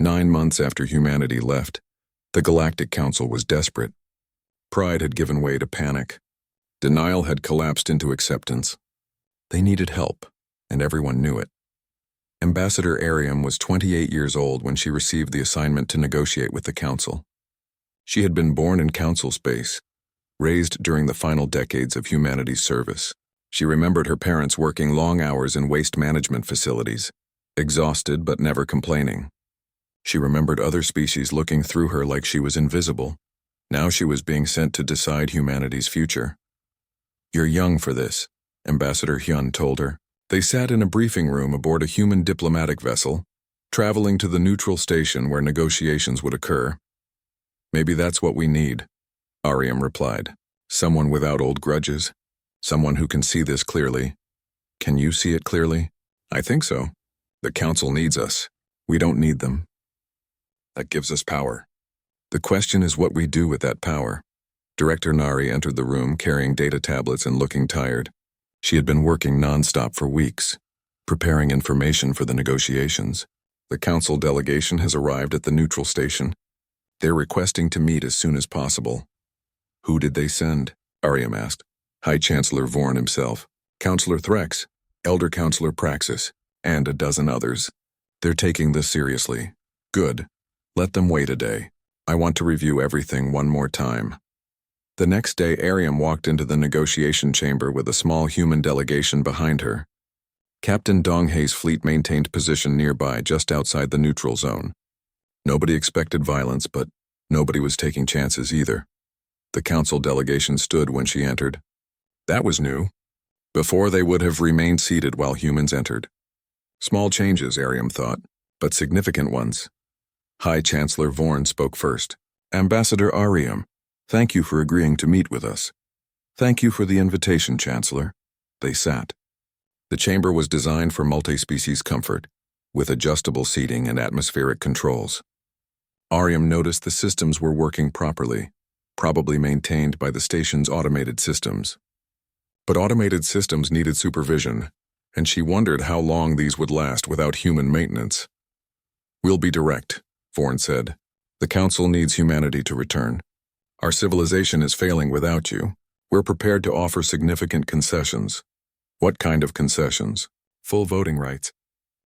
9 months after humanity left, the Galactic Council was desperate. Pride had given way to panic. Denial had collapsed into acceptance. They needed help, and everyone knew it. Ambassador Ariam was 28 years old when she received the assignment to negotiate with the Council. She had been born in Council space, raised during the final decades of humanity's service. She remembered her parents working long hours in waste management facilities, exhausted but never complaining. She remembered other species looking through her like she was invisible. Now she was being sent to decide humanity's future. "You're young for this," Ambassador Hyun told her. They sat in a briefing room aboard a human diplomatic vessel, traveling to the neutral station where negotiations would occur. "Maybe that's what we need," Ariam replied. "Someone without old grudges. Someone who can see this clearly." "Can you see it clearly?" "I think so. The Council needs us. We don't need them. That gives us power. The question is what we do with that power." Director Nari entered the room carrying data tablets and looking tired. She had been working non-stop for weeks, preparing information for the negotiations. "The Council delegation has arrived at the neutral station. They're requesting to meet as soon as possible." "Who did they send?" Ariam asked. "High Chancellor Vorn himself, Councillor Threx, Elder Councillor Praxis, and a dozen others. They're taking this seriously." "Good. Let them wait a day. I want to review everything one more time." The next day, Ariam walked into the negotiation chamber with a small human delegation behind her. Captain Donghei's fleet maintained position nearby, just outside the neutral zone. Nobody expected violence, but nobody was taking chances either. The Council delegation stood when she entered. That was new. Before, they would have remained seated while humans entered. Small changes, Ariam thought, but significant ones. High Chancellor Vorn spoke first. "Ambassador Ariam, thank you for agreeing to meet with us." "Thank you for the invitation, Chancellor." They sat. The chamber was designed for multi-species comfort, with adjustable seating and atmospheric controls. Ariam noticed the systems were working properly, probably maintained by the station's automated systems. But automated systems needed supervision, and she wondered how long these would last without human maintenance. "We'll be direct," Vorn said. "The Council needs humanity to return. Our civilization is failing without you. We're prepared to offer significant concessions." "What kind of concessions?" "Full voting rights.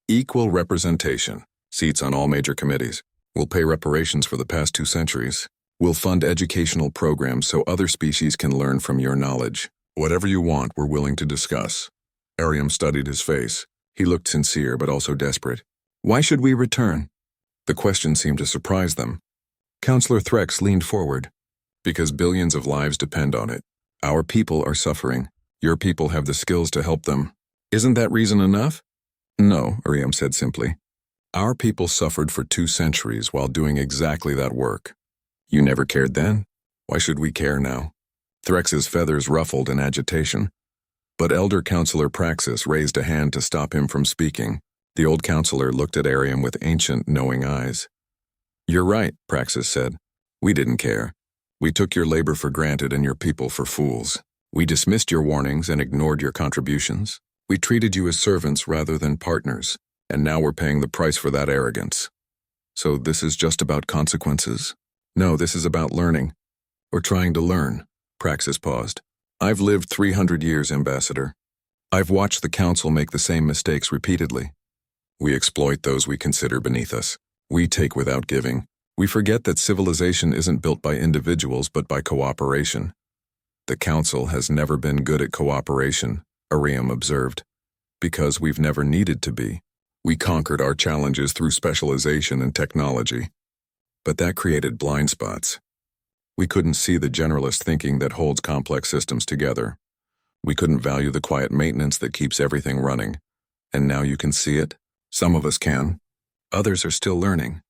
Equal representation. Seats on all major committees. We'll pay reparations for the past 2 centuries. We'll fund educational programs so other species can learn from your knowledge. Whatever you want, we're willing to discuss." Ariam studied his face. He looked sincere but also desperate. "Why should we return?" The question seemed to surprise them. Councillor Threx leaned forward. "Because billions of lives depend on it. Our people are suffering. Your people have the skills to help them. Isn't that reason enough?" "No," Ariam said simply. "Our people suffered for 2 centuries while doing exactly that work. You never cared then? Why should we care now?" Threx's feathers ruffled in agitation. But Elder Councillor Praxis raised a hand to stop him from speaking. The old councillor looked at Ariam with ancient, knowing eyes. "You're right," Praxis said. "We didn't care. We took your labor for granted and your people for fools. We dismissed your warnings and ignored your contributions. We treated you as servants rather than partners, and now we're paying the price for that arrogance. So this is just about consequences?" "No, this is about learning. Or trying to learn." Praxis paused. "I've lived 300 years, Ambassador. I've watched the Council make the same mistakes repeatedly. We exploit those we consider beneath us. We take without giving. We forget that civilization isn't built by individuals but by cooperation. The Council has never been good at cooperation," Ariam observed, "because we've never needed to be. We conquered our challenges through specialization and technology. But that created blind spots. We couldn't see the generalist thinking that holds complex systems together. We couldn't value the quiet maintenance that keeps everything running. And now you can see it? Some of us can. Others are still learning.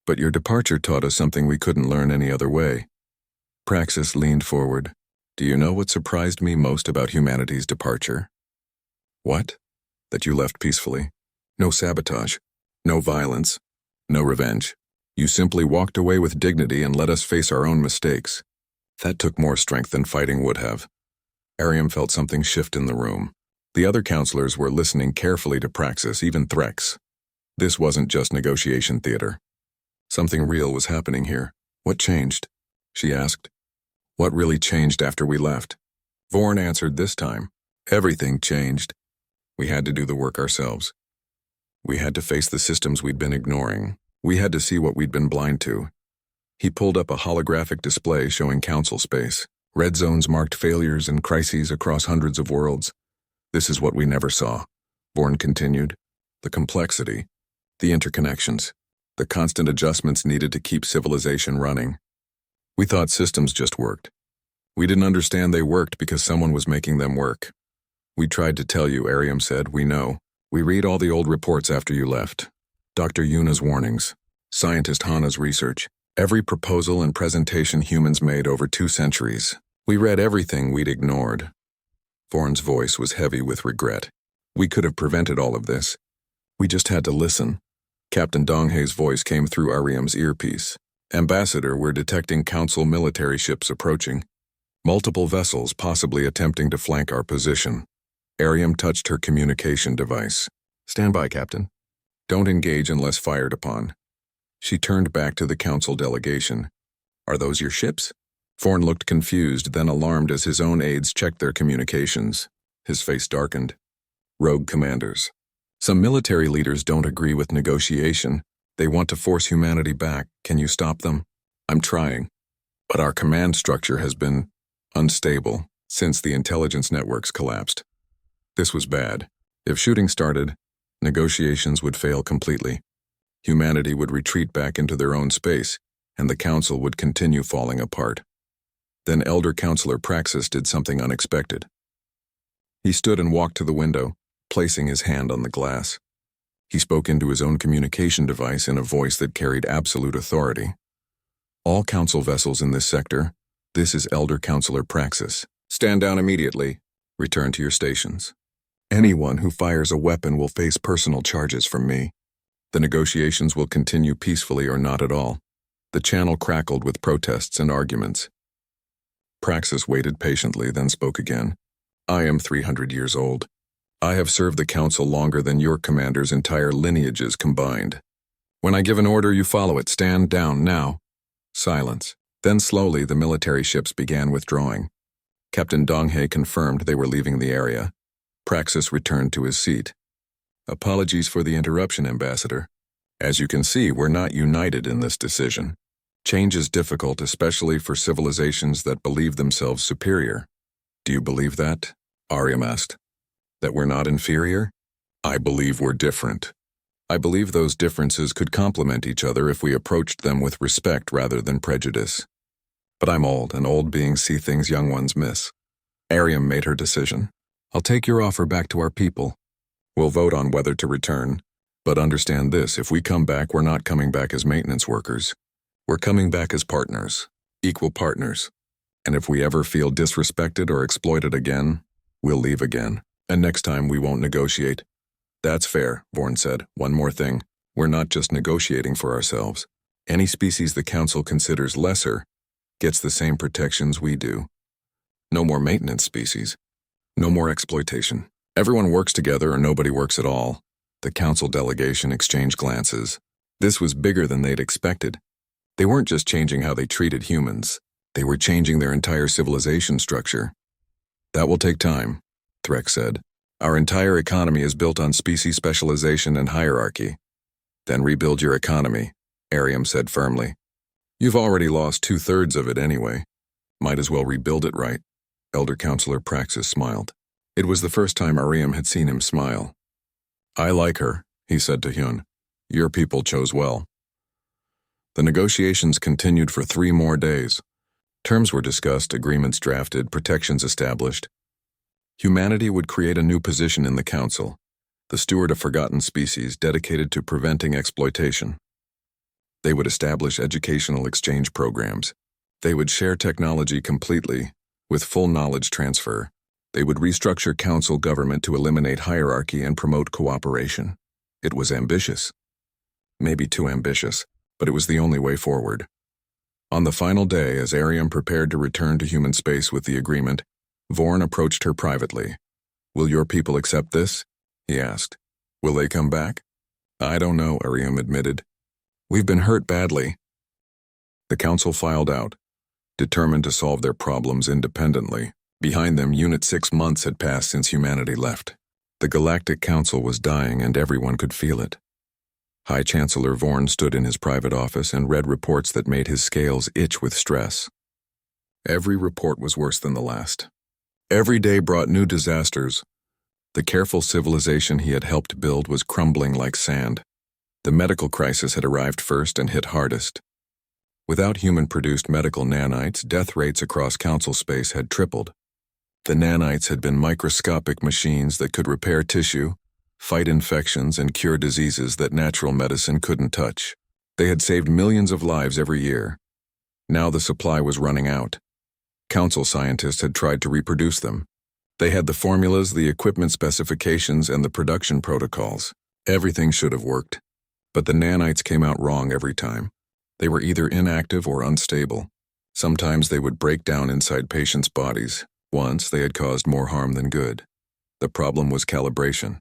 But your departure taught us something we couldn't learn any other way." Praxis leaned forward. "Do you know what surprised me most about humanity's departure?" "What?" "That you left peacefully. No sabotage. No violence. No revenge. You simply walked away with dignity and let us face our own mistakes. That took more strength than fighting would have." Ariam felt something shift in the room. The other counselors were listening carefully to Praxis, even Threx. This wasn't just negotiation theater. Something real was happening here. What changed? She asked. What really changed after we left? Vorn answered this time. Everything changed. We had to do the work ourselves. We had to face the systems we'd been ignoring. We had to see what we'd been blind to. He pulled up a holographic display showing council space. Red zones marked failures and crises across hundreds of worlds. This is what we never saw, Vorn continued. The complexity, the interconnections, the constant adjustments needed to keep civilization running. We thought systems just worked. We didn't understand they worked because someone was making them work. We tried to tell you, Ariam said, we know. We read all the old reports after you left. Dr. Yuna's warnings, scientist Hana's research, every proposal and presentation humans made over 2 centuries. We read everything we'd ignored. Vorn's voice was heavy with regret. We could have prevented all of this. We just had to listen. Captain Donghei's voice came through Ariam's earpiece. Ambassador, we're detecting Council military ships approaching. Multiple vessels possibly attempting to flank our position. Ariam touched her communication device. Stand by, Captain. Don't engage unless fired upon. She turned back to the Council delegation. Are those your ships? Vorn looked confused, then alarmed as his own aides checked their communications. His face darkened. Rogue commanders. Some military leaders don't agree with negotiation. They want to force humanity back. Can you stop them? I'm trying. But our command structure has been unstable since the intelligence networks collapsed. This was bad. If shooting started, negotiations would fail completely. Humanity would retreat back into their own space, and the Council would continue falling apart. Then Elder Counselor Praxis did something unexpected. He stood and walked to the window, placing his hand on the glass. He spoke into his own communication device in a voice that carried absolute authority. All Council vessels in this sector, this is Elder Counselor Praxis. Stand down immediately. Return to your stations. Anyone who fires a weapon will face personal charges from me. The negotiations will continue peacefully or not at all. The channel crackled with protests and arguments. Praxis waited patiently, then spoke again. I am 300 years old. I have served the Council longer than your commander's entire lineages combined. When I give an order, you follow it. Stand down now. Silence. Then slowly the military ships began withdrawing. Captain Donghei confirmed they were leaving the area. Praxis returned to his seat. Apologies for the interruption, Ambassador. As you can see, we're not united in this decision. Change is difficult, especially for civilizations that believe themselves superior. Do you believe that? Ariam asked. That we're not inferior? I believe we're different. I believe those differences could complement each other if we approached them with respect rather than prejudice. But I'm old, and old beings see things young ones miss. Ariam made her decision. I'll take your offer back to our people. We'll vote on whether to return. But understand this, if we come back, we're not coming back as maintenance workers. We're coming back as partners, equal partners. And if we ever feel disrespected or exploited again, we'll leave again. And next time we won't negotiate. That's fair, Vorn said. One more thing. We're not just negotiating for ourselves. Any species the Council considers lesser gets the same protections we do. No more maintenance species. No more exploitation. Everyone works together or nobody works at all. The Council delegation exchanged glances. This was bigger than they'd expected. They weren't just changing how they treated humans. They were changing their entire civilization structure. That will take time, Threk said. Our entire economy is built on species specialization and hierarchy. Then rebuild your economy, Ariam said firmly. You've already lost 2/3 of it anyway. Might as well rebuild it right. Elder Counselor Praxis smiled. It was the first time Ariam had seen him smile. I like her, he said to Hyun. Your people chose well. The negotiations continued for 3 more days. Terms were discussed, agreements drafted, protections established. Humanity would create a new position in the Council, the Steward of Forgotten Species dedicated to preventing exploitation. They would establish educational exchange programs. They would share technology completely, with full knowledge transfer. They would restructure Council government to eliminate hierarchy and promote cooperation. It was ambitious. Maybe too ambitious, but it was the only way forward. On the final day, as Ariam prepared to return to human space with the agreement, Vorn approached her privately. Will your people accept this? He asked. Will they come back? I don't know, Ariam admitted. We've been hurt badly. The council filed out, determined to solve their problems independently. Behind them, Unit 6 months had passed since humanity left. The Galactic Council was dying and everyone could feel it. High Chancellor Vorn stood in his private office and read reports that made his scales itch with stress. Every report was worse than the last. Every day brought new disasters. The careful civilization he had helped build was crumbling like sand. The medical crisis had arrived first and hit hardest. Without human-produced medical nanites, death rates across council space had tripled. The nanites had been microscopic machines that could repair tissue, fight infections, and cure diseases that natural medicine couldn't touch. They had saved millions of lives every year. Now the supply was running out. Council scientists had tried to reproduce them. They had the formulas, the equipment specifications, and the production protocols. Everything should have worked. But the nanites came out wrong every time. They were either inactive or unstable. Sometimes they would break down inside patients' bodies. Once, they had caused more harm than good. The problem was calibration.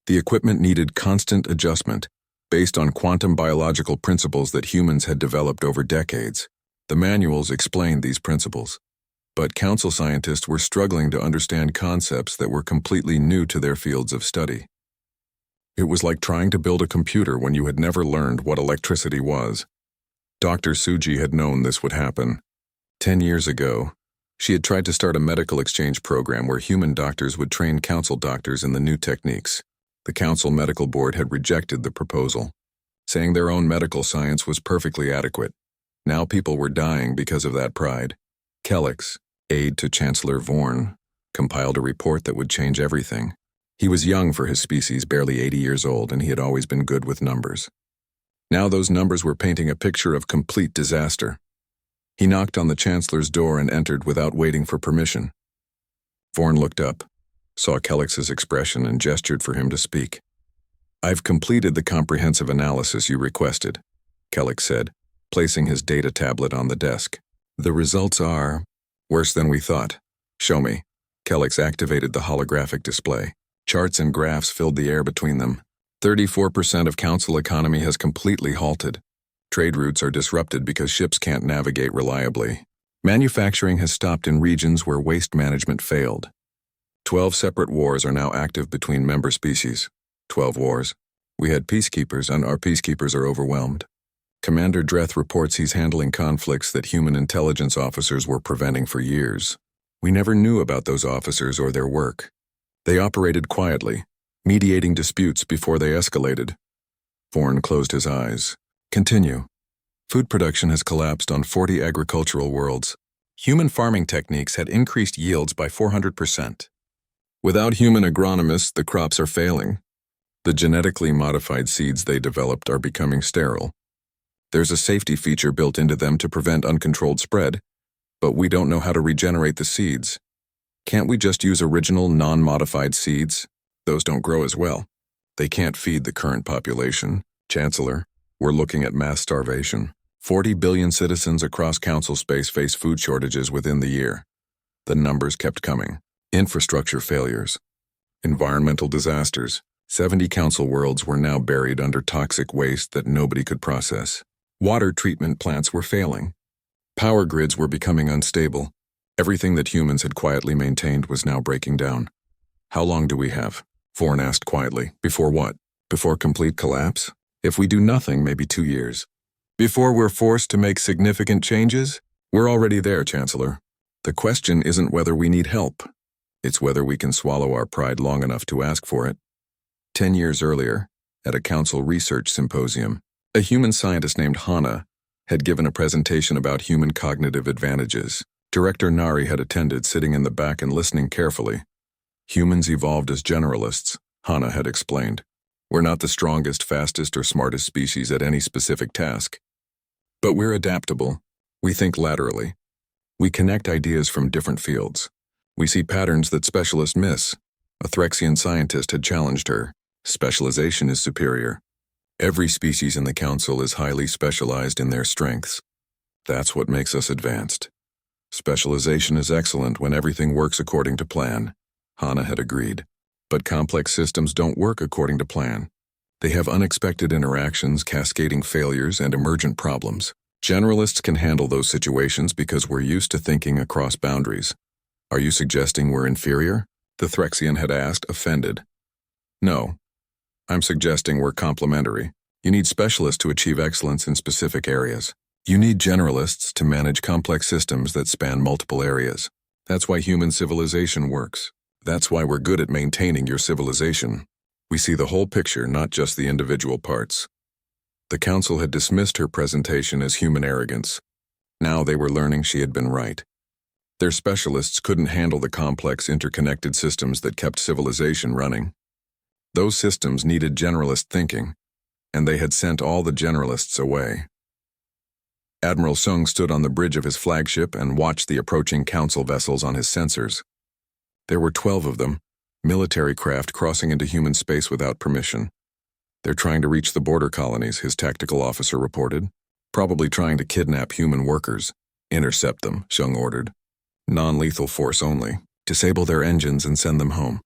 The equipment needed constant adjustment, based on quantum biological principles that humans had developed over decades. The manuals explained these principles. But council scientists were struggling to understand concepts that were completely new to their fields of study. It was like trying to build a computer when you had never learned what electricity was. Dr. Suji had known this would happen. 10 years ago, she had tried to start a medical exchange program where human doctors would train council doctors in the new techniques. The council medical board had rejected the proposal, saying their own medical science was perfectly adequate. Now people were dying because of that pride. Kellex, aide to Chancellor Vorn, compiled a report that would change everything. He was young for his species, barely 80 years old, and he had always been good with numbers. Now those numbers were painting a picture of complete disaster. He knocked on the Chancellor's door and entered without waiting for permission. Vorn looked up, saw Kellex's expression, and gestured for him to speak. "I've completed the comprehensive analysis you requested," Kellex said, placing his data tablet on the desk. "The results are worse than we thought. Show me." Kellex activated the holographic display. Charts and graphs filled the air between them. 34% of council economy has completely halted. Trade routes are disrupted because ships can't navigate reliably. Manufacturing has stopped in regions where waste management failed. 12 separate wars are now active between member species. 12 wars. We had peacekeepers, and our peacekeepers are overwhelmed. Commander Dreth reports he's handling conflicts that human intelligence officers were preventing for years. We never knew about those officers or their work. They operated quietly, mediating disputes before they escalated. Vorn closed his eyes. Continue. Food production has collapsed on 40 agricultural worlds. Human farming techniques had increased yields by 400%. Without human agronomists, the crops are failing. The genetically modified seeds they developed are becoming sterile. There's a safety feature built into them to prevent uncontrolled spread, but we don't know how to regenerate the seeds. Can't we just use original, non-modified seeds? Those don't grow as well. They can't feed the current population. Chancellor, we're looking at mass starvation. 40 billion citizens across council space face food shortages within the year. The numbers kept coming. Infrastructure failures. Environmental disasters. 70 council worlds were now buried under toxic waste that nobody could process. Water treatment plants were failing. Power grids were becoming unstable. Everything that humans had quietly maintained was now breaking down. How long do we have? Vorn asked quietly. Before what? Before complete collapse? If we do nothing, maybe 2 years. Before we're forced to make significant changes? We're already there, Chancellor. The question isn't whether we need help. It's whether we can swallow our pride long enough to ask for it. 10 years earlier, at a council research symposium, a human scientist named Hana had given a presentation about human cognitive advantages. Director Nari had attended, sitting in the back and listening carefully. Humans evolved as generalists, Hana had explained. We're not the strongest, fastest, or smartest species at any specific task. But we're adaptable. We think laterally. We connect ideas from different fields. We see patterns that specialists miss. A Threxian scientist had challenged her. Specialization is superior. Every species in the council is highly specialized in their strengths. That's what makes us advanced. Specialization is excellent when everything works according to plan, Hana had agreed. But complex systems don't work according to plan. They have unexpected interactions, cascading failures, and emergent problems. Generalists can handle those situations because we're used to thinking across boundaries. Are you suggesting we're inferior? The Threxian had asked, offended. No. I'm suggesting we're complementary. You need specialists to achieve excellence in specific areas. You need generalists to manage complex systems that span multiple areas. That's why human civilization works. That's why we're good at maintaining your civilization. We see the whole picture, not just the individual parts. The council had dismissed her presentation as human arrogance. Now they were learning she had been right. Their specialists couldn't handle the complex interconnected systems that kept civilization running. Those systems needed generalist thinking, and they had sent all the generalists away. Admiral Sung stood on the bridge of his flagship and watched the approaching council vessels on his sensors. There were 12 of them, military craft crossing into human space without permission. They're trying to reach the border colonies, his tactical officer reported. Probably trying to kidnap human workers. Intercept them, Sung ordered. Non-lethal force only. Disable their engines and send them home.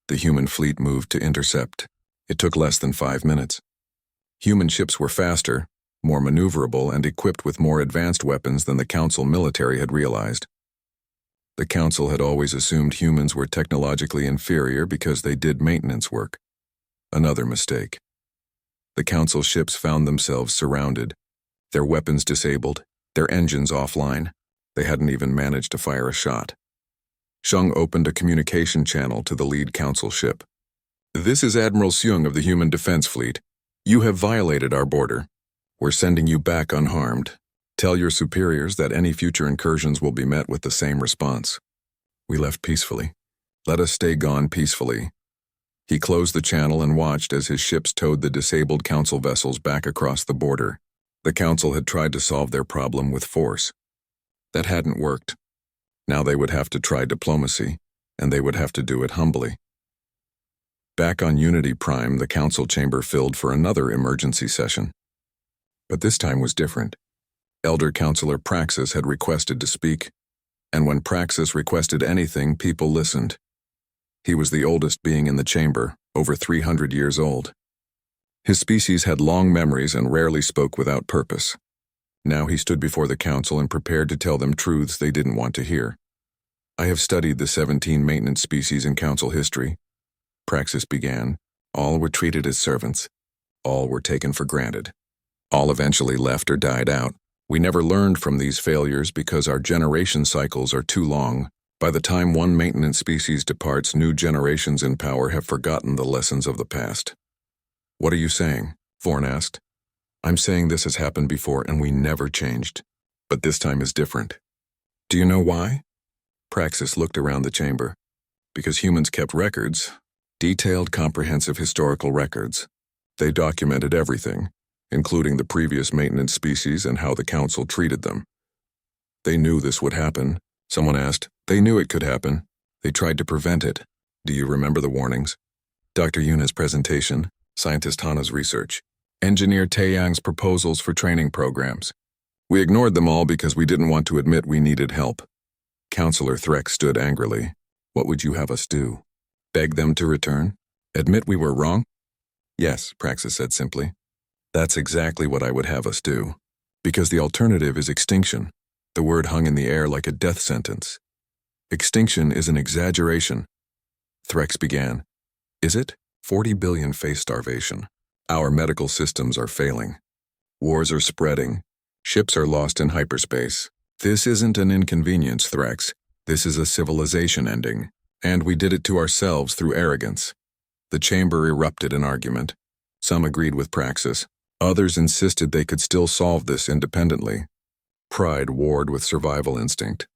The human fleet moved to intercept. It took less than 5 minutes. Human ships were faster, more maneuverable, and equipped with more advanced weapons than the Council military had realized. The Council had always assumed humans were technologically inferior because they did maintenance work. Another mistake. The Council ships found themselves surrounded, their weapons disabled, their engines offline. They hadn't even managed to fire a shot. Sung opened a communication channel to the lead Council ship. This is Admiral Seung of the Human Defense Fleet. You have violated our border. We're sending you back unharmed. Tell your superiors that any future incursions will be met with the same response. We left peacefully. Let us stay gone peacefully. He closed the channel and watched as his ships towed the disabled Council vessels back across the border. The Council had tried to solve their problem with force. That hadn't worked. Now they would have to try diplomacy, and they would have to do it humbly. Back on Unity Prime, the Council chamber filled for another emergency session. But this time was different. Elder Counselor Praxis had requested to speak, and when Praxis requested anything, people listened. He was the oldest being in the chamber, over 300 years old. His species had long memories and rarely spoke without purpose. Now he stood before the council and prepared to tell them truths they didn't want to hear. I have studied the 17 maintenance species in council history. Praxis began. All were treated as servants. All were taken for granted. All eventually left or died out. We never learned from these failures because our generation cycles are too long. By the time one maintenance species departs, new generations in power have forgotten the lessons of the past. What are you saying? Vorn asked. I'm saying this has happened before and we never changed. But this time is different. Do you know why? Praxis looked around the chamber. Because humans kept records, detailed, comprehensive historical records. They documented everything, including the previous maintenance species and how the council treated them. They knew this would happen. Someone asked. They knew it could happen. They tried to prevent it. Do you remember the warnings? Dr. Yuna's presentation, Scientist Hana's research, Engineer Taeyang's proposals for training programs. We ignored them all because we didn't want to admit we needed help. Counselor Threx stood angrily. What would you have us do? Beg them to return? Admit we were wrong? Yes, Praxis said simply. That's exactly what I would have us do. Because the alternative is extinction. The word hung in the air like a death sentence. Extinction is an exaggeration. Threx began. Is it? 40 billion face starvation. Our medical systems are failing. Wars are spreading. Ships are lost in hyperspace. This isn't an inconvenience, Threx. This is a civilization ending. And we did it to ourselves through arrogance. The chamber erupted in argument. Some agreed with Praxis. Others insisted they could still solve this independently. Pride warred with survival instinct.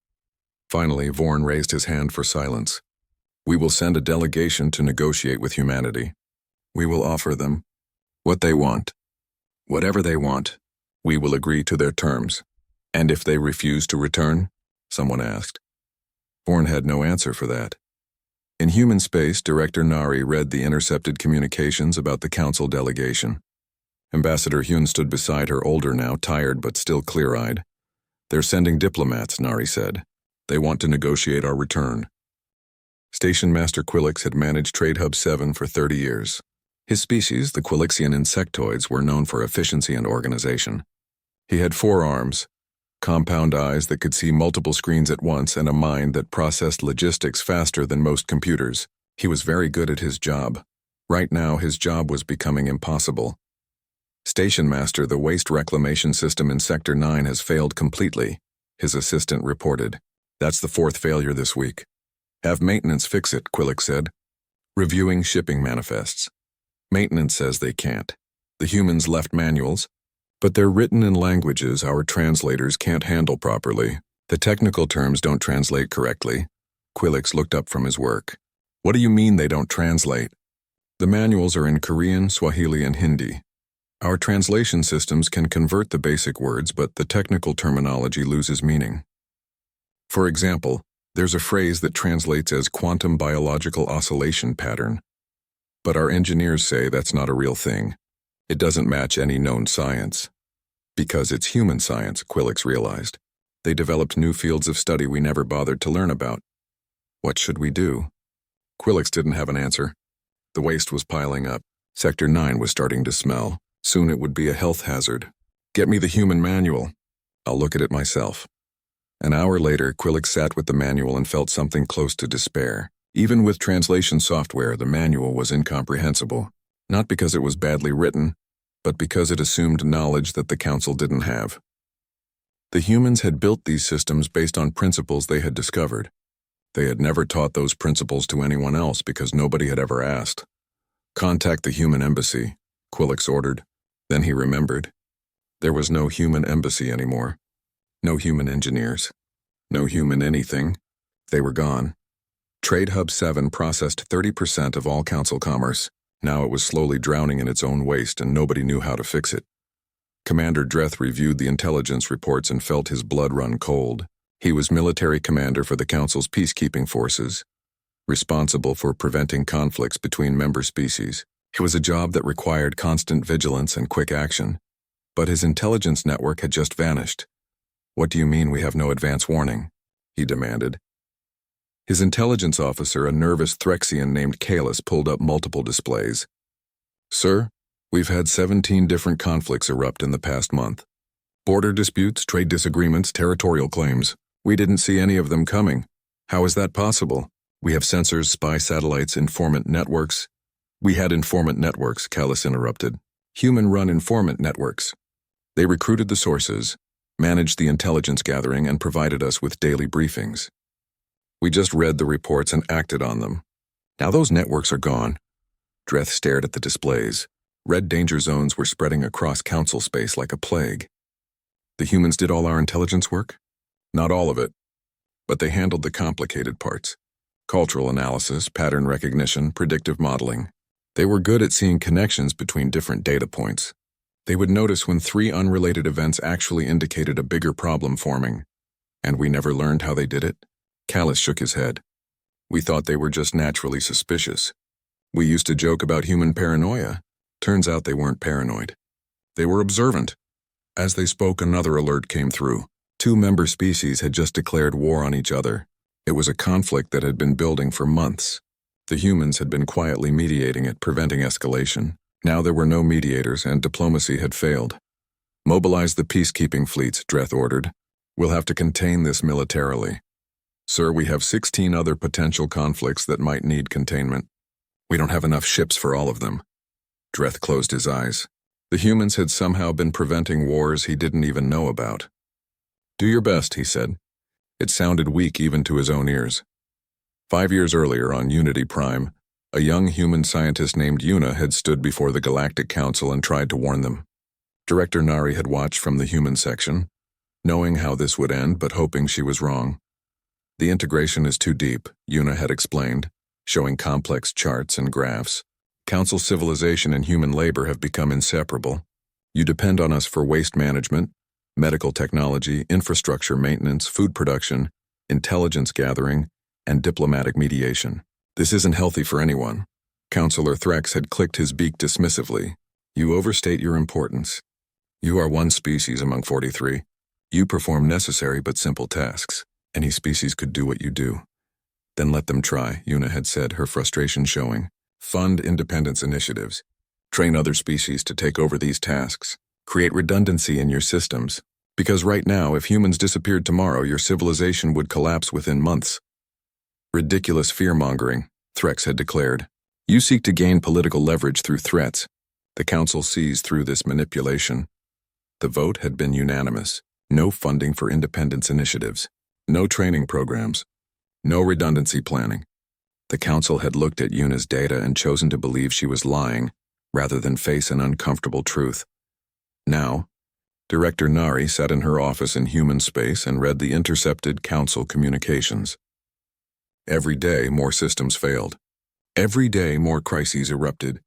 Finally, Vorn raised his hand for silence. We will send a delegation to negotiate with humanity. We will offer them what they want. Whatever they want, we will agree to their terms. And if they refuse to return? Someone asked. Vorn had no answer for that. In human space, Director Nari read the intercepted communications about the council delegation. Ambassador Hyun stood beside her, older now, tired but still clear-eyed. They're sending diplomats, Nari said. They want to negotiate our return. Station Master Quillix had managed Trade Hub 7 for 30 years. His species, the Quilixian insectoids, were known for efficiency and organization. He had 4 arms, compound eyes that could see multiple screens at once, and a mind that processed logistics faster than most computers. He was very good at his job. Right now, his job was becoming impossible. Station Master, the waste reclamation system in Sector 9 has failed completely, his assistant reported. That's the 4th failure this week. Have maintenance fix it, Quilix said. Reviewing shipping manifests. Maintenance says they can't. The humans left manuals, but they're written in languages our translators can't handle properly. The technical terms don't translate correctly. Quilix looked up from his work. What do you mean they don't translate? The manuals are in Korean, Swahili, and Hindi. Our translation systems can convert the basic words, but the technical terminology loses meaning. For example, there's a phrase that translates as quantum biological oscillation pattern. But our engineers say that's not a real thing. It doesn't match any known science. Because it's human science, Quilix realized. They developed new fields of study we never bothered to learn about. What should we do? Quilix didn't have an answer. The waste was piling up. Sector 9 was starting to smell. Soon it would be a health hazard. Get me the human manual. I'll look at it myself. An hour later, Quilix sat with the manual and felt something close to despair. Even with translation software, the manual was incomprehensible. Not because it was badly written, but because it assumed knowledge that the Council didn't have. The humans had built these systems based on principles they had discovered. They had never taught those principles to anyone else because nobody had ever asked. Contact the human embassy, Quilix ordered. Then he remembered. There was no human embassy anymore. No human engineers. No human anything. They were gone. Trade Hub 7 processed 30% of all Council commerce. Now it was slowly drowning in its own waste and nobody knew how to fix it. Commander Dreth reviewed the intelligence reports and felt his blood run cold. He was military commander for the Council's peacekeeping forces, responsible for preventing conflicts between member species. It was a job that required constant vigilance and quick action. But his intelligence network had just vanished. What do you mean we have no advance warning? He demanded. His intelligence officer, a nervous Threxian named Kalis, pulled up multiple displays. Sir, we've had 17 different conflicts erupt in the past month. Border disputes, trade disagreements, territorial claims. We didn't see any of them coming. How is that possible? We have sensors, spy satellites, informant networks. We had informant networks, Kalis interrupted. Human-run informant networks. They recruited the sources, managed the intelligence gathering, and provided us with daily briefings. We just read the reports and acted on them. Now those networks are gone. Dreth stared at the displays. Red danger zones were spreading across Council space like a plague. The humans did all our intelligence work? Not all of it. But they handled the complicated parts. Cultural analysis, pattern recognition, predictive modeling. They were good at seeing connections between different data points. They would notice when 3 unrelated events actually indicated a bigger problem forming. And we never learned how they did it? Kalis shook his head. We thought they were just naturally suspicious. We used to joke about human paranoia. Turns out they weren't paranoid. They were observant. As they spoke, another alert came through. 2 member species had just declared war on each other. It was a conflict that had been building for months. The humans had been quietly mediating it, preventing escalation. Now there were no mediators and diplomacy had failed. Mobilize the peacekeeping fleets, Dreth ordered. We'll have to contain this militarily. Sir, we have 16 other potential conflicts that might need containment. We don't have enough ships for all of them. Dreth closed his eyes. The humans had somehow been preventing wars he didn't even know about. Do your best, he said. It sounded weak even to his own ears. 5 years earlier on Unity Prime, a young human scientist named Yuna had stood before the Galactic Council and tried to warn them. Director Nari had watched from the human section, knowing how this would end but hoping she was wrong. The integration is too deep, Yuna had explained, showing complex charts and graphs. Council civilization and human labor have become inseparable. You depend on us for waste management, medical technology, infrastructure maintenance, food production, intelligence gathering, and diplomatic mediation. This isn't healthy for anyone. Councillor Threx had clicked his beak dismissively. You overstate your importance. You are one species among 43. You perform necessary but simple tasks. Any species could do what you do. Then let them try, Yuna had said, her frustration showing. Fund independence initiatives. Train other species to take over these tasks. Create redundancy in your systems. Because right now, if humans disappeared tomorrow, your civilization would collapse within months. Ridiculous fear-mongering, Threx had declared. You seek to gain political leverage through threats. The Council sees through this manipulation. The vote had been unanimous. No funding for independence initiatives. No training programs. No redundancy planning. The Council had looked at Yuna's data and chosen to believe she was lying, rather than face an uncomfortable truth. Now, Director Nari sat in her office in human space and read the intercepted Council communications. Every day, more systems failed. Every day, more crises erupted.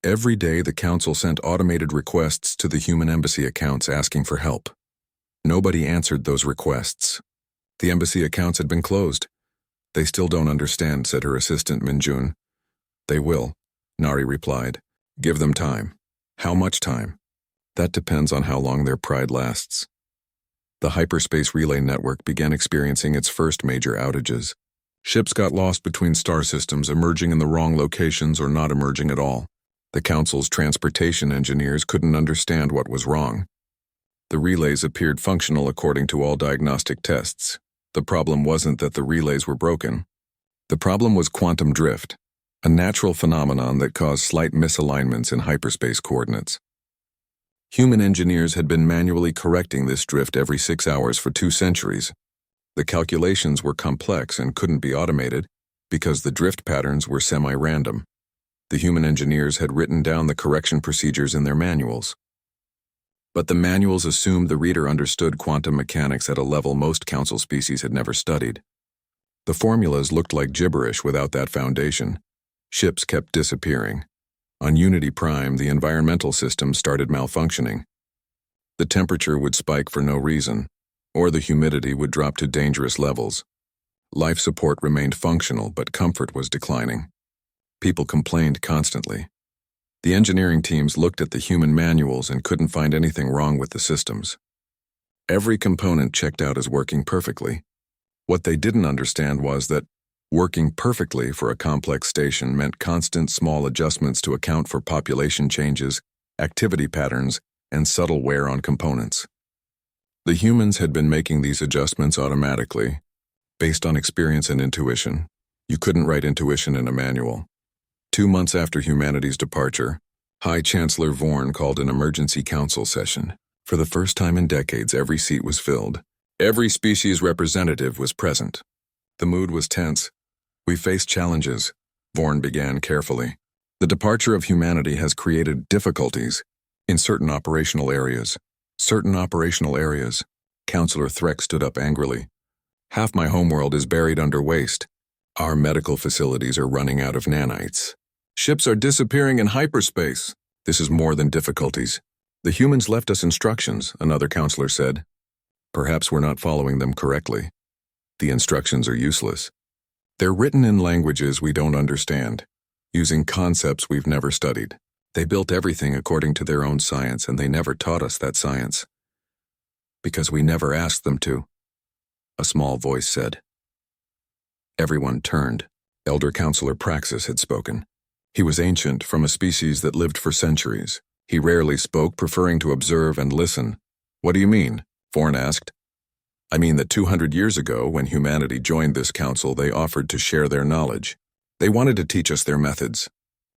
Every day, the Council sent automated requests to the human embassy accounts asking for help. Nobody answered those requests. The embassy accounts had been closed. They still don't understand, said her assistant Minjun. They will, Nari replied. Give them time. How much time? That depends on how long their pride lasts. The hyperspace relay network began experiencing its first major outages. Ships got lost between star systems, emerging in the wrong locations or not emerging at all. The Council's transportation engineers couldn't understand what was wrong. The relays appeared functional according to all diagnostic tests. The problem wasn't that the relays were broken. The problem was quantum drift, a natural phenomenon that caused slight misalignments in hyperspace coordinates. Human engineers had been manually correcting this drift every 6 hours for 2 centuries. The calculations were complex and couldn't be automated because the drift patterns were semi-random. The human engineers had written down the correction procedures in their manuals. But the manuals assumed the reader understood quantum mechanics at a level most Council species had never studied. The formulas looked like gibberish without that foundation. Ships kept disappearing. On Unity Prime, the environmental system started malfunctioning. The temperature would spike for no reason, or the humidity would drop to dangerous levels. Life support remained functional, but comfort was declining. People complained constantly. The engineering teams looked at the human manuals and couldn't find anything wrong with the systems. Every component checked out as working perfectly. What they didn't understand was that working perfectly for a complex station meant constant small adjustments to account for population changes, activity patterns, and subtle wear on components. The humans had been making these adjustments automatically, based on experience and intuition. You couldn't write intuition in a manual. 2 months after humanity's departure, High Chancellor Vorn called an emergency council session. For the first time in decades, every seat was filled. Every species representative was present. The mood was tense. We faced challenges, Vorn began carefully. The departure of humanity has created difficulties in certain operational areas. Councillor Threx stood up angrily. Half my homeworld is buried under waste. Our medical facilities are running out of nanites. Ships are disappearing in hyperspace. This is more than difficulties. The humans left us instructions, another counselor said. Perhaps we're not following them correctly. The instructions are useless. They're written in languages we don't understand, using concepts we've never studied. They built everything according to their own science, and they never taught us that science. Because we never asked them to, a small voice said. Everyone turned. Elder Counselor Praxis had spoken. He was ancient, from a species that lived for centuries. He rarely spoke, preferring to observe and listen. What do you mean? Vorn asked. I mean that 200 years ago, when humanity joined this council, they offered to share their knowledge. They wanted to teach us their methods.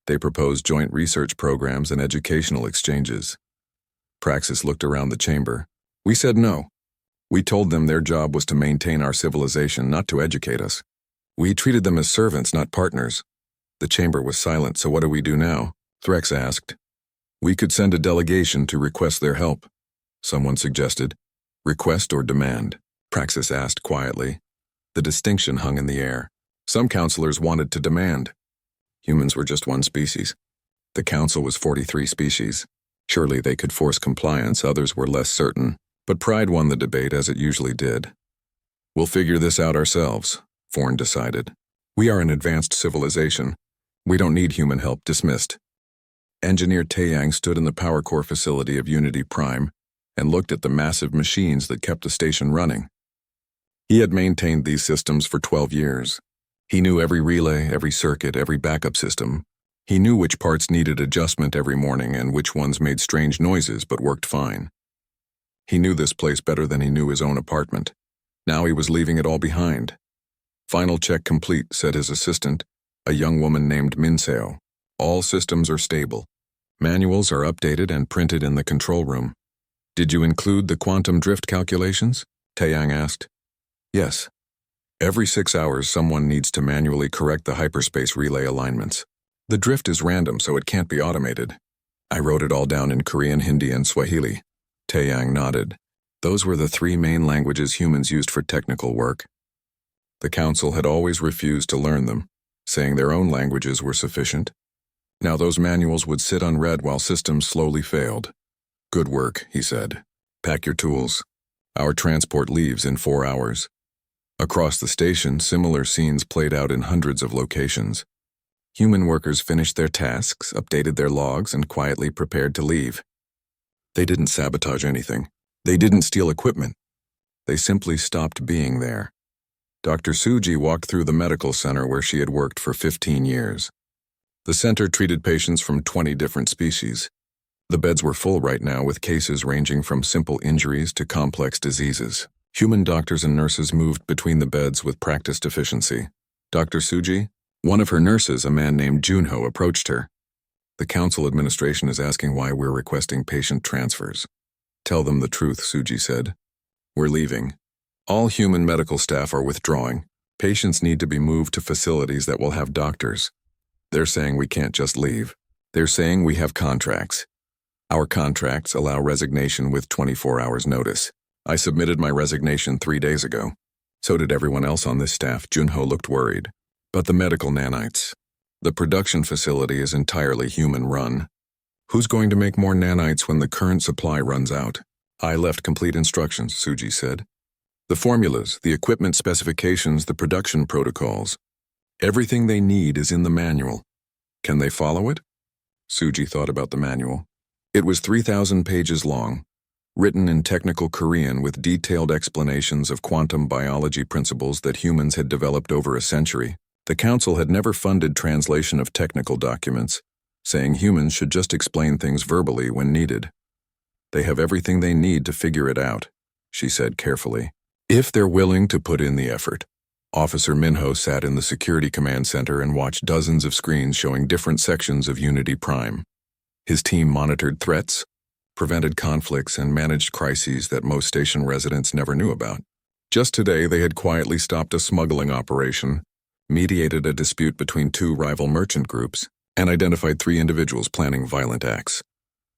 They proposed joint research programs and educational exchanges. Praxis looked around the chamber. We said no. We told them their job was to maintain our civilization, not to educate us. We treated them as servants, not partners. The chamber was silent, so what do we do now? Threx asked. We could send a delegation to request their help. Someone suggested. Request or demand? Praxis asked quietly. The distinction hung in the air. Some counselors wanted to demand. Humans were just one species. The council was 43 species. Surely they could force compliance, others were less certain. But pride won the debate, as it usually did. We'll figure this out ourselves, Vorn decided. We are an advanced civilization. We don't need human help. Dismissed. Engineer Taeyang stood in the power core facility of Unity Prime and looked at the massive machines that kept the station running. He had maintained these systems for 12 years. He knew every relay, every circuit, every backup system. He knew which parts needed adjustment every morning and which ones made strange noises but worked fine. He knew this place better than he knew his own apartment. Now he was leaving it all behind. "Final check complete," said his assistant, a young woman named Minseo. "All systems are stable. Manuals are updated and printed in the control room." "Did you include the quantum drift calculations?" Taeyang asked. "Yes. Every 6 hours someone needs to manually correct the hyperspace relay alignments. The drift is random, so it can't be automated. I wrote it all down in Korean, Hindi, and Swahili." Taeyang nodded. Those were the 3 main languages humans used for technical work. The council had always refused to learn them, saying their own languages were sufficient. Now those manuals would sit unread while systems slowly failed. "Good work," he said. "Pack your tools. Our transport leaves in 4 hours." Across the station, similar scenes played out in hundreds of locations. Human workers finished their tasks, updated their logs, and quietly prepared to leave. They didn't sabotage anything. They didn't steal equipment. They simply stopped being there. Dr. Suji walked through the medical center where she had worked for 15 years. The center treated patients from 20 different species. The beds were full right now, with cases ranging from simple injuries to complex diseases. Human doctors and nurses moved between the beds with practiced efficiency. "Dr. Suji?" One of her nurses, a man named Junho, approached her. "The council administration is asking why we're requesting patient transfers." "Tell them the truth," Suji said. "We're leaving. All human medical staff are withdrawing. Patients need to be moved to facilities that will have doctors. They're saying we can't just leave. They're saying we have contracts. Our contracts allow resignation with 24 hours notice. I submitted my resignation 3 days ago. So did everyone else on this staff." Junho looked worried. "But the medical nanites. The production facility is entirely human-run. Who's going to make more nanites when the current supply runs out?" "I left complete instructions," Suji said. "The formulas, the equipment specifications, the production protocols. Everything they need is in the manual. Can they follow it?" Suji thought about the manual. It was 3,000 pages long, written in technical Korean with detailed explanations of quantum biology principles that humans had developed over a century. The council had never funded translation of technical documents, saying humans should just explain things verbally when needed. "They have everything they need to figure it out," she said carefully, "if they're willing to put in the effort." Officer Minho sat in the security command center and watched dozens of screens showing different sections of Unity Prime. His team monitored threats, prevented conflicts, and managed crises that most station residents never knew about. Just today, they had quietly stopped a smuggling operation, mediated a dispute between 2 rival merchant groups, and identified 3 individuals planning violent acts.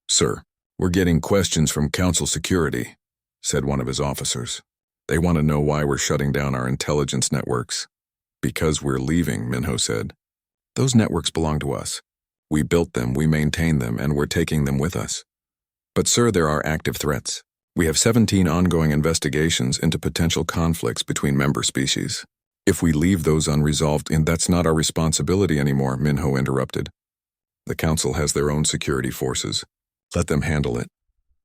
"Sir, we're getting questions from Council Security," said one of his officers. "They want to know why we're shutting down our intelligence networks." "Because we're leaving," Minho said. "Those networks belong to us. We built them, we maintain them, and we're taking them with us." "But sir, there are active threats. We have 17 ongoing investigations into potential conflicts between member species. If we leave those unresolved, and that's not our responsibility anymore," Minho interrupted. "The council has their own security forces. Let them handle it.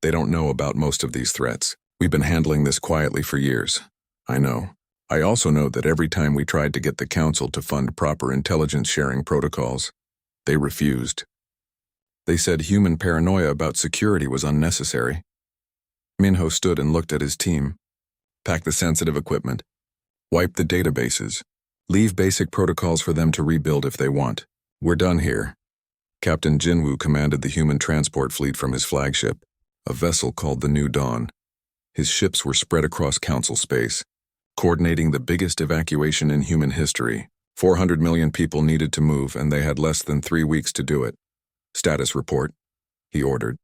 They don't know about most of these threats. We've been handling this quietly for years." "I know. I also know that every time we tried to get the council to fund proper intelligence sharing protocols, they refused. They said human paranoia about security was unnecessary." Minho stood and looked at his team. "Pack the sensitive equipment. Wipe the databases. Leave basic protocols for them to rebuild if they want. We're done here." Captain Jinwoo commanded the human transport fleet from his flagship, a vessel called the New Dawn. His ships were spread across council space, coordinating the biggest evacuation in human history. 400 million people needed to move, and they had less than 3 weeks to do it. "Status report," he ordered.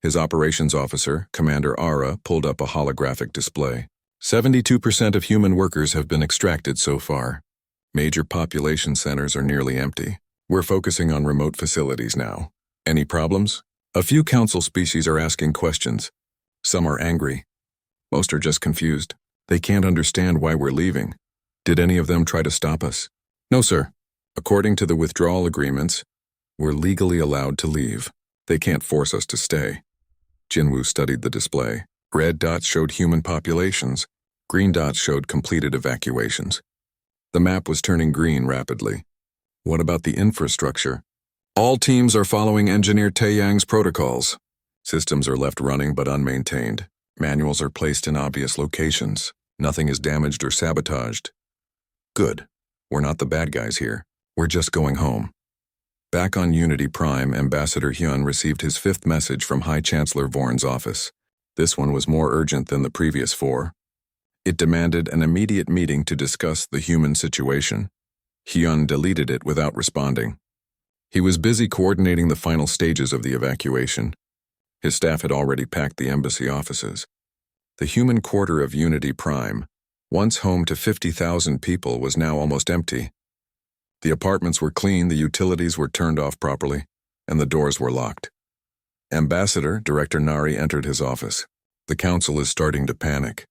His operations officer, Commander Ara, pulled up a holographic display. 72% of human workers have been extracted so far. Major population centers are nearly empty. We're focusing on remote facilities now. Any problems? A few council species are asking questions. Some are angry. Most are just confused. They can't understand why we're leaving. Did any of them try to stop us? No, sir. According to the withdrawal agreements, we're legally allowed to leave. They can't force us to stay. Jinwoo studied the display. Red dots showed human populations. Green dots showed completed evacuations. The map was turning green rapidly. What about the infrastructure? All teams are following Engineer Taeyang's protocols. Systems are left running but unmaintained. Manuals are placed in obvious locations. Nothing is damaged or sabotaged. Good. We're not the bad guys here. We're just going home. Back on Unity Prime, Ambassador Hyun received his 5th message from High Chancellor Vorn's office. This one was more urgent than the previous 4. It demanded an immediate meeting to discuss the human situation. Hyun deleted it without responding. He was busy coordinating the final stages of the evacuation. His staff had already packed the embassy offices. The human quarter of Unity Prime, once home to 50,000 people, was now almost empty. The apartments were clean, the utilities were turned off properly, and the doors were locked. Ambassador, Director Nari, entered his office. The council is starting to panic.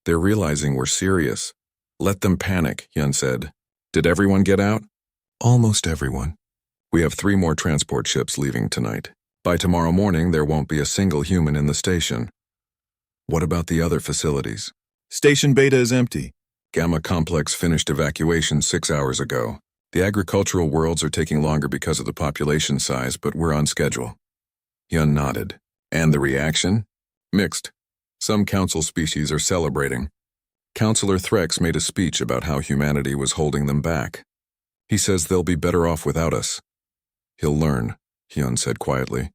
They're realizing we're serious. Let them panic, Hyun said. Did everyone get out? Almost everyone. We have 3 more transport ships leaving tonight. By tomorrow morning, there won't be a single human in the station. What about the other facilities? Station Beta is empty. Gamma Complex finished evacuation 6 hours ago. The agricultural worlds are taking longer because of the population size, but we're on schedule. Hyun nodded. And the reaction? Mixed. Some council species are celebrating. Councillor Threx made a speech about how humanity was holding them back. He says they'll be better off without us. He'll learn, Hyun said quietly.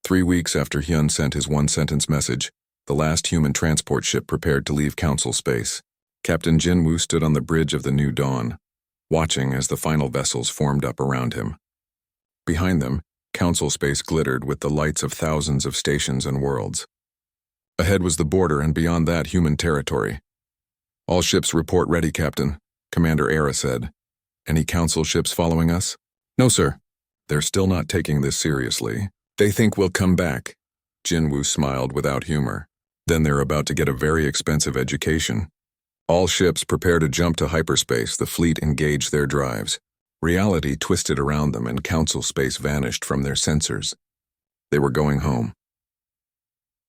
3 weeks after Hyun sent his 1-sentence message, the last human transport ship prepared to leave council space. Captain Jinwoo stood on the bridge of the New Dawn, watching as the final vessels formed up around him. Behind them, council space glittered with the lights of thousands of stations and worlds. Ahead was the border, and beyond that, human territory. All ships report ready, Captain, Commander Era said. Any council ships following us? No, sir. They're still not taking this seriously. They think we'll come back. Jinwoo smiled without humor. Then they're about to get a very expensive education. All ships prepare to jump to hyperspace. The fleet engaged their drives. Reality twisted around them and council space vanished from their sensors. They were going home.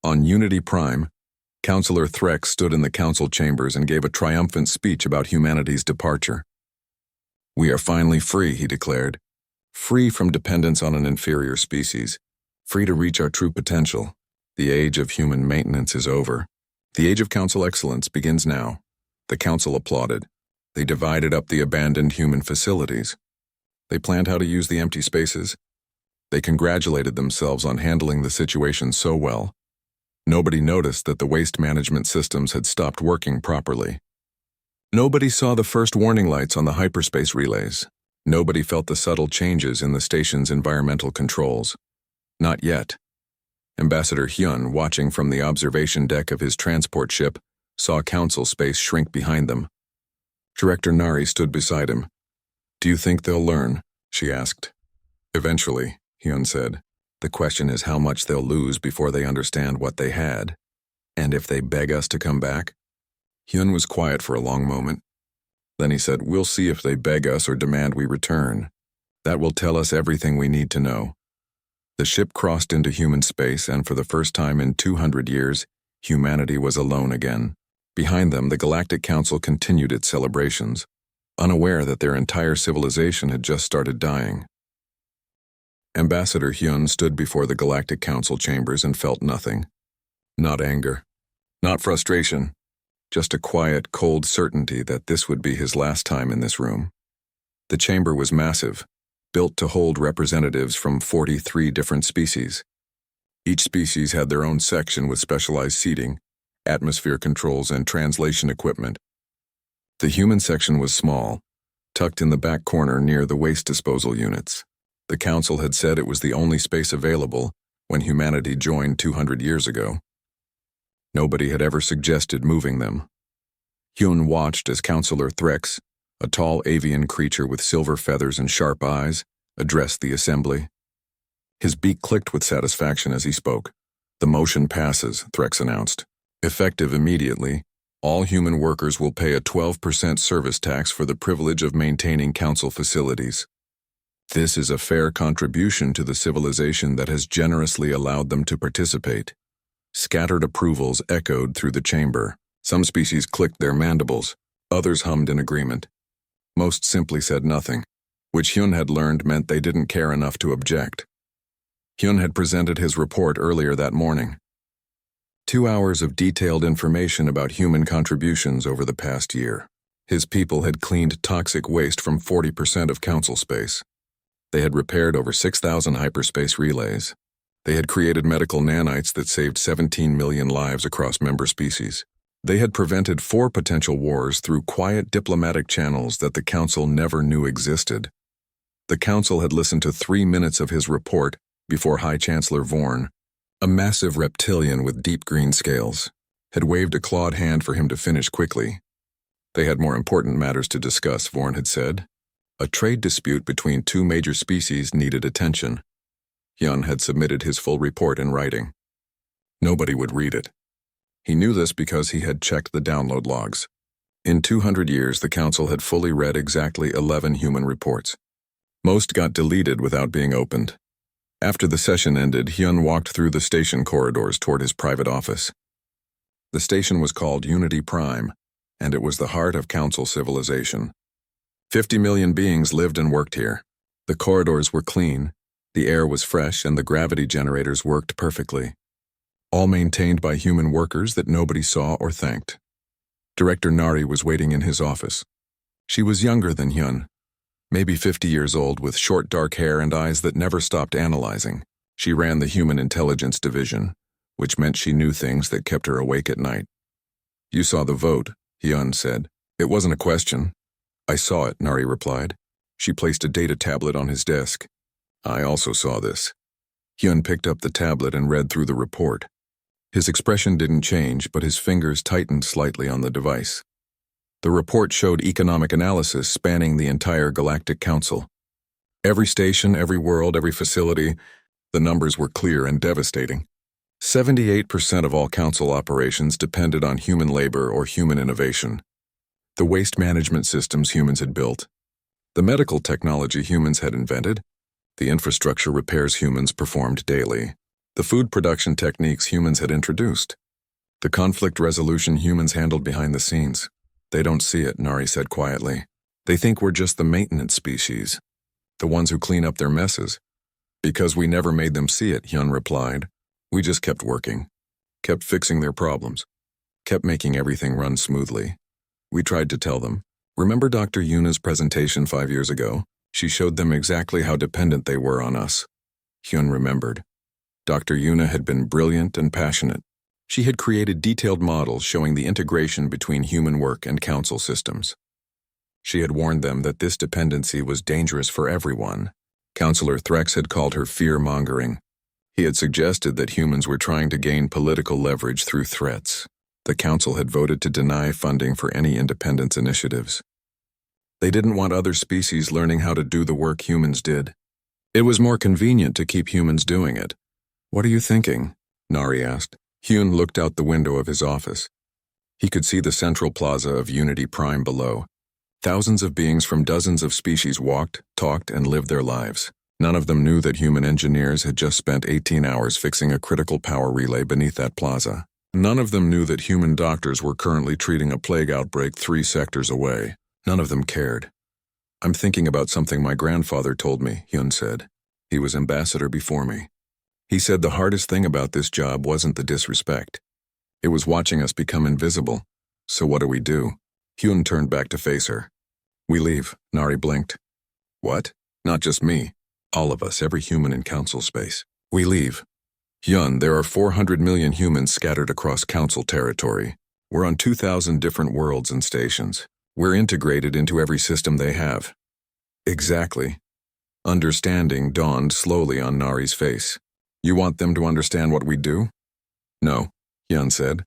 On Unity Prime, Councillor Threx stood in the council chambers and gave a triumphant speech about humanity's departure. We are finally free, he declared. Free from dependence on an inferior species. Free to reach our true potential. The age of human maintenance is over. The age of council excellence begins now. The council applauded. They divided up the abandoned human facilities. They planned how to use the empty spaces. They congratulated themselves on handling the situation so well. Nobody noticed that the waste management systems had stopped working properly. Nobody saw the first warning lights on the hyperspace relays. Nobody felt the subtle changes in the station's environmental controls. Not yet. Ambassador Hyun, watching from the observation deck of his transport ship, saw council space shrink behind them. Director Nari stood beside him. Do you think they'll learn? She asked. Eventually, Hyun said. The question is how much they'll lose before they understand what they had. And if they beg us to come back? Hyun was quiet for a long moment. Then he said, we'll see if they beg us or demand we return. That will tell us everything we need to know. The ship crossed into human space, and for the first time in 200 years, humanity was alone again. Behind them, the Galactic Council continued its celebrations, unaware that their entire civilization had just started dying. Ambassador Hyun stood before the Galactic Council chambers and felt nothing. Not anger. Not frustration. Just a quiet, cold certainty that this would be his last time in this room. The chamber was massive, built to hold representatives from 43 different species. Each species had their own section with specialized seating, atmosphere controls, and translation equipment. The human section was small, tucked in the back corner near the waste disposal units. The council had said it was the only space available when humanity joined 200 years ago. Nobody had ever suggested moving them. Hyun watched as Councillor Threx, a tall avian creature with silver feathers and sharp eyes, addressed the assembly. His beak clicked with satisfaction as he spoke. The motion passes, Threx announced. Effective immediately, all human workers will pay a 12% service tax for the privilege of maintaining council facilities. This is a fair contribution to the civilization that has generously allowed them to participate. Scattered approvals echoed through the chamber. Some species clicked their mandibles, others hummed in agreement. Most simply said nothing. which Hyun had learned meant they didn't care enough to object. Hyun had presented his report earlier that morning. 2 hours of detailed information about human contributions over the past year. His people had cleaned toxic waste from 40% of council space. They had repaired over 6,000 hyperspace relays. They had created medical nanites that saved 17 million lives across member species. They had prevented 4 potential wars through quiet diplomatic channels that the council never knew existed. The council had listened to 3 minutes of his report before High Chancellor Vorn, a massive reptilian with deep green scales, had waved a clawed hand for him to finish quickly. They had more important matters to discuss, Vorn had said. A trade dispute between 2 major species needed attention. Hyun had submitted his full report in writing. Nobody would read it. He knew this because he had checked the download logs. In 200 years, the council had fully read exactly 11 human reports. Most got deleted without being opened. After the session ended, Hyun walked through the station corridors toward his private office. The station was called Unity Prime, and it was the heart of council civilization. 50 million beings lived and worked here. The corridors were clean, the air was fresh, and the gravity generators worked perfectly. All maintained by human workers that nobody saw or thanked. Director Nari was waiting in his office. She was younger than Hyun, maybe 50 years old, with short dark hair and eyes that never stopped analyzing. She ran the Human Intelligence Division, which meant she knew things that kept her awake at night. "You saw the vote," Hyun said. "It wasn't a question." "I saw it," Nari replied. She placed a data tablet on his desk. "I also saw this." Hyun picked up the tablet and read through the report. His expression didn't change, but his fingers tightened slightly on the device. The report showed economic analysis spanning the entire Galactic Council. Every station, every world, every facility, the numbers were clear and devastating. 78% of all council operations depended on human labor or human innovation. The waste management systems humans had built, the medical technology humans had invented, the infrastructure repairs humans performed daily, the food production techniques humans had introduced, the conflict resolution humans handled behind the scenes. "They don't see it," Nari said quietly. "They think we're just the maintenance species, the ones who clean up their messes." "Because we never made them see it," Hyun replied. "We just kept working, kept fixing their problems, kept making everything run smoothly. We tried to tell them. Remember Dr. Yuna's presentation 5 years ago? She showed them exactly how dependent they were on us." Hyun remembered. Dr. Yuna had been brilliant and passionate. She had created detailed models showing the integration between human work and council systems. She had warned them that this dependency was dangerous for everyone. Councillor Threx had called her fear-mongering. He had suggested that humans were trying to gain political leverage through threats. The council had voted to deny funding for any independence initiatives. They didn't want other species learning how to do the work humans did. It was more convenient to keep humans doing it. "What are you thinking?" Nari asked. Hyun looked out the window of his office. He could see the central plaza of Unity Prime below. Thousands of beings from dozens of species walked, talked, and lived their lives. None of them knew that human engineers had just spent 18 hours fixing a critical power relay beneath that plaza. None of them knew that human doctors were currently treating a plague outbreak 3 sectors away. None of them cared. "I'm thinking about something my grandfather told me," Hyun said. "He was ambassador before me. He said the hardest thing about this job wasn't the disrespect. It was watching us become invisible. So what do? Hyun turned back to face her. "We leave," Nari blinked. "What?" "Not just me. All of us, every human in council space. We leave." "Hyun, there are 400 million humans scattered across council territory. We're on 2,000 different worlds and stations. We're integrated into every system they have." "Exactly." Understanding dawned slowly on Nari's face. "You want them to understand what we do?" "No," Hyun said.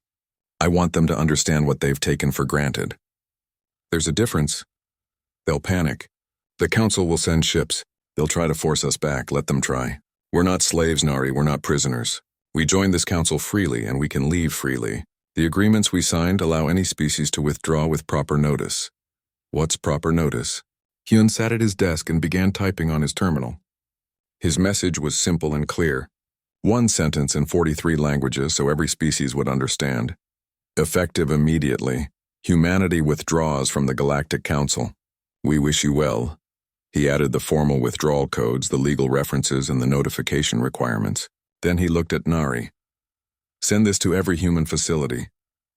"I want them to understand what they've taken for granted. There's a difference. They'll panic. The council will send ships. They'll try to force us back. Let them try. We're not slaves, Nari. We're not prisoners. We joined this council freely, and we can leave freely. The agreements we signed allow any species to withdraw with proper notice." "What's proper notice?" Hyun sat at his desk and began typing on his terminal. His message was simple and clear. 1 sentence in 43 languages so every species would understand. "Effective immediately. Humanity withdraws from the Galactic Council. We wish you well. He added the formal withdrawal codes, the legal references, and the notification requirements. Then he looked at Nari. Send this to every human facility,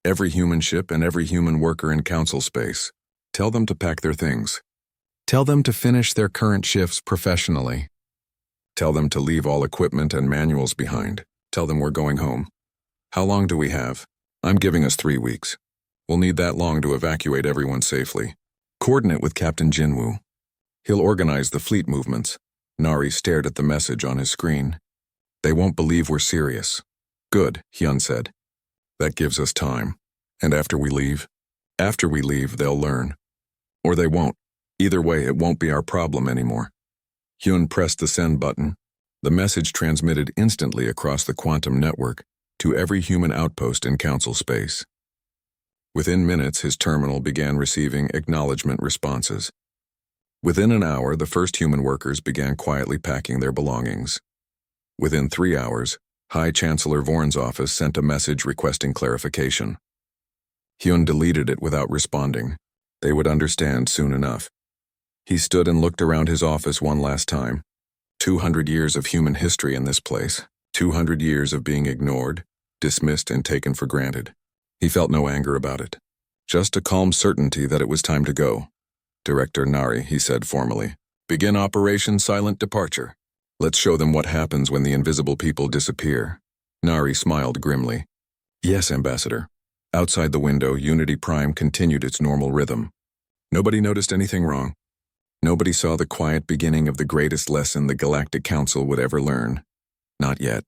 every human ship, and every human worker in council space. Tell them to pack their things. Tell them to finish their current shifts professionally. Tell them to leave all equipment and manuals behind. Tell them we're going home. How long do we have? I'm giving us 3 weeks. We'll need that long to evacuate everyone safely. Coordinate with Captain Jinwoo. He'll organize the fleet movements. Nari stared at the message on his screen. They won't believe we're serious. Good, Hyun said. That gives us time. And after we leave? After we leave, they'll learn. Or they won't. Either way, it won't be our problem anymore. Hyun pressed the send button. The message transmitted instantly across the quantum network to every human outpost in council space. Within minutes, his terminal began receiving acknowledgement responses. Within an hour, the first human workers began quietly packing their belongings. Within 3 hours, High Chancellor Vorn's office sent a message requesting clarification. Hyun deleted it without responding. They would understand soon enough. He stood and looked around his office one last time. 200 years of human history in this place. 200 years of being ignored, dismissed, and taken for granted. He felt no anger about it. Just a calm certainty that it was time to go. Director Nari, he said formally, begin Operation Silent Departure. Let's show them what happens when the invisible people disappear. Nari smiled grimly. Yes, Ambassador. Outside the window, Unity Prime continued its normal rhythm. Nobody noticed anything wrong. Nobody saw the quiet beginning of the greatest lesson the Galactic Council would ever learn. Not yet.